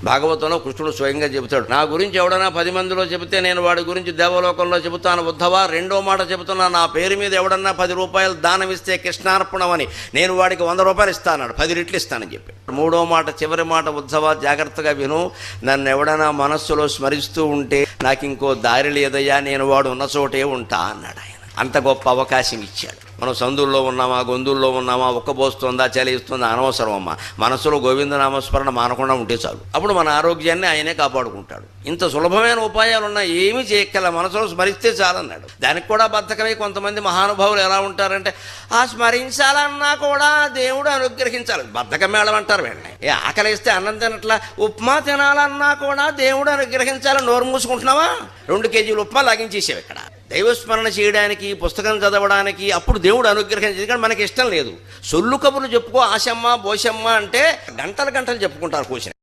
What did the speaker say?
భాగవతంలో కృష్ణుడు స్వయంగా చెబుతాడు, నా గురించి ఎవడన్నా 10 మందిలో చెబితే నేను వాడి గురించి దేవలోకంలో చెబుతాను ఉద్ధవా. రెండో మాట చెబుతున్నా, నా పేరు మీద ఎవడన్నా 10 రూపాయలు దానం ఇస్తే కృష్ణార్పణమని నేను వాడికి 100 రూపాయలు ఇస్తాను, 10 రెట్లు ఇస్తానని చెప్పి. మూడో మాట, చివరి మాట, ఉద్ధవా జాగ్రత్తగా విను, నన్ను ఎవడన్నా మనస్సులో స్మరిస్తూ ఉంటే నాకు ఇంకో దారి లేదయ్యా, నేను వాడు ఉన్న చోటే ఉంటా అన్నాడు ఆయన. అంత గొప్ప అవకాశం ఇచ్చాడు. మనం సందుల్లో ఉన్నామా, గొంతుల్లో ఉన్నామా, ఒక్కబోస్తుందా, చలిస్తుందా అనవసరం అమ్మా. మనసులో గోవింద నామస్మరణ మానకుండా ఉంటే చాలు. అప్పుడు మన ఆరోగ్యాన్ని ఆయనే కాపాడుకుంటాడు. ఇంత సులభమైన ఉపాయాలు ఉన్నా ఏమీ చేయక్కల, మనసులో స్మరిస్తే చాలన్నాడు. దానికి కూడా బద్ధకమై కొంతమంది మహానుభావులు ఎలా ఉంటారంటే, ఆ స్మరించాలన్నా కూడా దేవుడు అనుగ్రహించాలి, బద్ధకం మేళం అంటారు వెంటనే. ఆకలిస్తే అన్నం తినట్లా, ఉప్మా తినాలన్నా కూడా దేవుడు అనుగ్రహించాలని నోరు మూసుకుంటున్నావా? 2 కేజీలు ఉప్మా లాగించేసావు ఇక్కడ. దైవస్మరణ చేయడానికి, పుస్తకం చదవడానికి అప్పుడు దేవుడు అనుగ్రహించేది, కానీ మనకి ఇష్టం లేదు. సొల్లు కబుర్లు చెప్పుకో, ఆశమ్మ బోషమ్మ అంటే గంటలు గంటలు చెప్పుకుంటారు కూర్చొని.